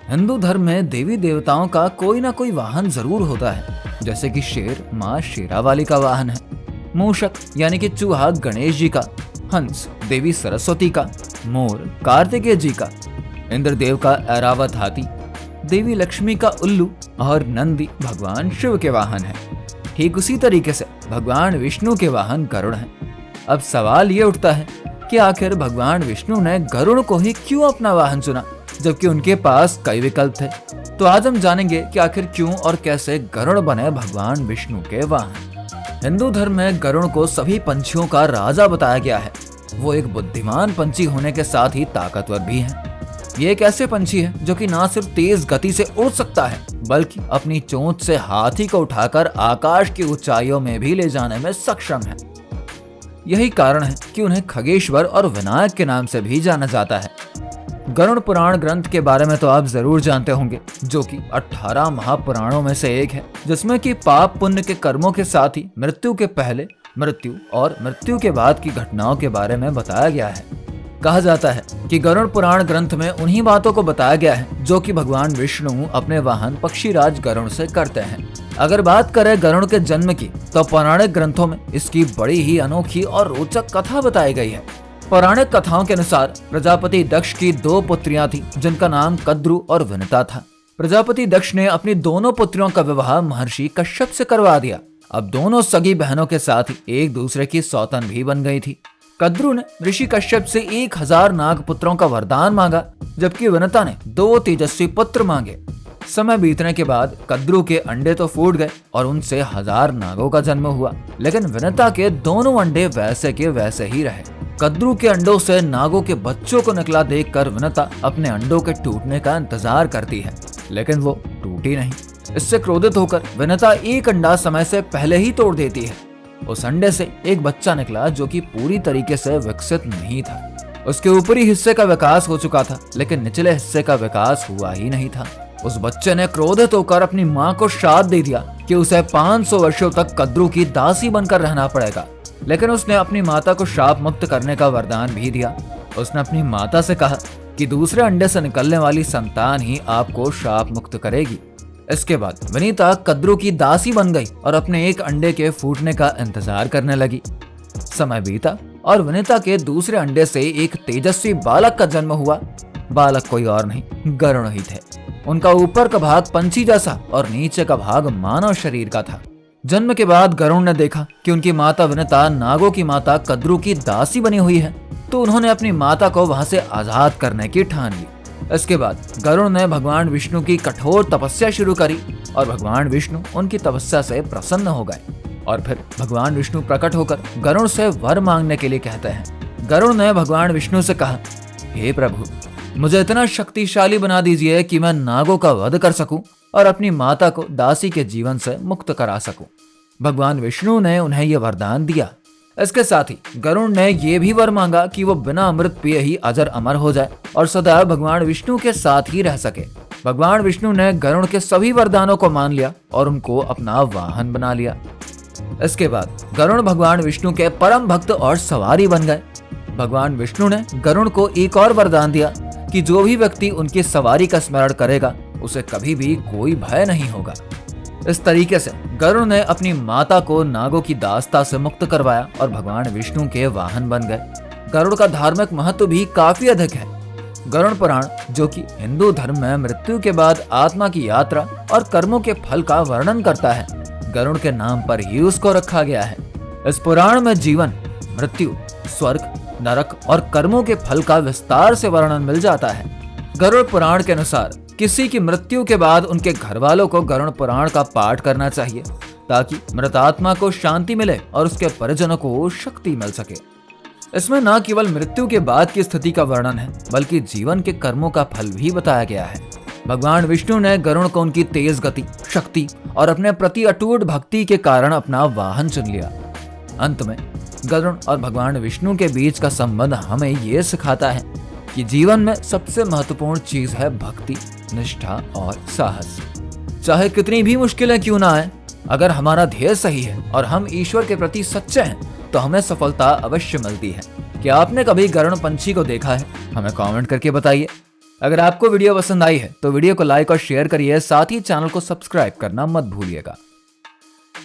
हिंदू धर्म में देवी देवताओं का कोई ना कोई वाहन जरूर होता है, जैसे कि शेर माँ शेरावाली का वाहन है, मूषक यानी कि चूहा गणेश जी का, हंस देवी सरस्वती का, मोर कार्तिकेय जी का, इंद्रदेव का ऐरावत हाथी, देवी लक्ष्मी का उल्लू और नंदी भगवान शिव के वाहन है। ठीक उसी तरीके से भगवान विष्णु के वाहन गरुड़ हैं। अब सवाल ये उठता है कि आखिर भगवान विष्णु ने गरुड़ को ही क्यों अपना वाहन चुना, जबकि उनके पास कई विकल्प थे। तो आज हम जानेंगे कि आखिर क्यों और कैसे गरुड़ बने भगवान विष्णु के वाहन। हिंदू धर्म में गरुड़ को सभी पंछियों का राजा बताया गया है। वो एक बुद्धिमान पंछी होने के साथ ही ताकतवर भी है। ये एक ऐसे पंछी है जो कि ना सिर्फ तेज गति से उड़ सकता है, बल्कि अपनी चोंच से हाथी को उठाकर आकाश की ऊंचाइयों में भी ले जाने में सक्षम है। यही कारण है कि उन्हें खगेश्वर और विनायक के नाम से भी जाना जाता है। गरुड़ पुराण ग्रंथ के बारे में तो आप जरूर जानते होंगे, जो कि 18 महापुराणों में से एक है, जिसमें कि पाप पुण्य के कर्मों के साथ ही मृत्यु के पहले, मृत्यु और मृत्यु के बाद की घटनाओं के बारे में बताया गया है। कहा जाता है कि गरुड़ पुराण ग्रंथ में उन्हीं बातों को बताया गया है जो कि भगवान विष्णु अपने वाहन पक्षीराज गरुड़ से करते हैं। अगर बात करें गरुड़ के जन्म की, तो पौराणिक ग्रंथों में इसकी बड़ी ही अनोखी और रोचक कथा बताई गई है। पौराणिक कथाओं के अनुसार प्रजापति दक्ष की 2 पुत्रियां थीं, जिनका नाम कद्रु और विनता था। प्रजापति दक्ष ने अपनी दोनों पुत्रियों का विवाह महर्षि कश्यप से करवा दिया। अब दोनों सगी बहनों के साथ ही एक दूसरे की सौतन भी बन गई थी। कद्रु ने ऋषि कश्यप से 1000 नागपुत्रों का वरदान मांगा, जबकि विनता ने 2 तेजस्वी पुत्र मांगे। समय बीतने के बाद कद्रु के अंडे तो फूट गए और उनसे 1000 नागों का जन्म हुआ, लेकिन विनता के दोनों अंडे वैसे के वैसे ही रहे। कद्रु के अंडों से नागों के बच्चों को निकला देखकर विनता अपने अंडों के टूटने का इंतजार करती है, लेकिन वो टूटी नहीं। इससे क्रोधित होकर विनता एक अंडा समय से पहले ही तोड़ देती है। उस अंडे से एक बच्चा निकला जो कि पूरी तरीके से विकसित नहीं था। उसके ऊपरी हिस्से का विकास हो चुका था, लेकिन निचले हिस्से का विकास हुआ ही नहीं था। उस बच्चे ने क्रोधित होकर अपनी माँ को श्राप दे दिया कि उसे 500 वर्षों तक कद्रु की दासी बनकर रहना पड़ेगा, लेकिन उसने अपनी माता को श्राप मुक्त करने का वरदान भी दिया। उसने अपनी माता से कहा कि दूसरे अंडे से निकलने वाली संतान ही आपको श्राप मुक्त करेगी। इसके बाद विनीता कद्रु की दासी बन गई और अपने एक अंडे के फूटने का इंतजार करने लगी। समय बीता और विनीता के दूसरे अंडे से एक तेजस्वी बालक का जन्म हुआ। बालक कोई और नहीं, गरुड़ ही थे। उनका ऊपर का भाग पंछी जैसा और नीचे का भाग मानव शरीर का था। जन्म के बाद गरुड़ ने देखा कि उनकी माता विनीता नागों की माता कद्रु की दासी बनी हुई है, तो उन्होंने अपनी माता को वहां से आजाद करने की ठान ली। इसके बाद गरुड़ ने भगवान विष्णु की कठोर तपस्या शुरू करी और भगवान विष्णु उनकी तपस्या से प्रसन्न हो गए। और फिर भगवान विष्णु प्रकट होकर गरुड़ से वर मांगने के लिए कहते हैं। गरुड़ ने भगवान विष्णु से कहा, हे प्रभु, मुझे इतना शक्तिशाली बना दीजिए कि मैं नागों का वध कर सकूं और अपनी माता को दासी के जीवन से मुक्त करा सकूं। भगवान विष्णु ने उन्हें यह वरदान दिया। इसके साथ ही गरुड़ ने यह भी वर मांगा कि वो बिना अमृत पिए ही अजर अमर हो जाए और सदैव भगवान विष्णु के साथ ही रह सके। भगवान विष्णु ने गरुड़ के सभी वरदानों को मान लिया और उनको अपना वाहन बना लिया। इसके बाद गरुड़ भगवान विष्णु के परम भक्त और सवारी बन गए। भगवान विष्णु ने गरुड़ को एक और वरदान दिया कि जो भी व्यक्ति उनकी सवारी का स्मरण करेगा, उसे कभी भी कोई भय नहीं होगा। इस तरीके से गरुड़ ने अपनी माता को नागों की दास्ता से मुक्त करवाया और भगवान विष्णु के वाहन बन गए। गरुड़ का धार्मिक महत्व भी काफी अधिक है। गरुड़ पुराण, जो कि हिंदू धर्म में मृत्यु के बाद आत्मा की यात्रा और कर्मों के फल का वर्णन करता है, गरुड़ के नाम पर ही उसको रखा गया है। इस पुराण में जीवन, मृत्यु, स्वर्ग, नरक और कर्मों के फल का विस्तार से वर्णन मिल जाता है। गरुड़ पुराण के अनुसार किसी की मृत्यु के बाद उनके घर वालों को गरुड़ पुराण का पाठ करना चाहिए, ताकि मृत आत्मा को शांति मिले और उसके परिजनों को शक्ति मिल सके। इसमें न केवल मृत्यु के बाद की स्थिति का वर्णन है, बल्कि जीवन के कर्मों का फल भी बताया गया है। भगवान विष्णु ने गरुड़ को उनकी तेज गति, शक्ति और अपने प्रति अटूट भक्ति के कारण अपना वाहन चुन लिया। अंत में गरुड़ और भगवान विष्णु के बीच का संबंध हमें ये सिखाता है कि जीवन में सबसे महत्वपूर्ण चीज है भक्ति, निष्ठा और साहस। चाहे कितनी भी मुश्किलें क्यों ना आए, अगर हमारा ध्येय सही है और हम ईश्वर के प्रति सच्चे हैं, तो हमें सफलता अवश्य मिलती है। क्या आपने कभी गरुड़ पंछी को देखा है? हमें कमेंट करके बताइए। अगर आपको वीडियो पसंद आई है तो वीडियो को लाइक और शेयर करिए, साथ ही चैनल को सब्सक्राइब करना मत भूलिएगा।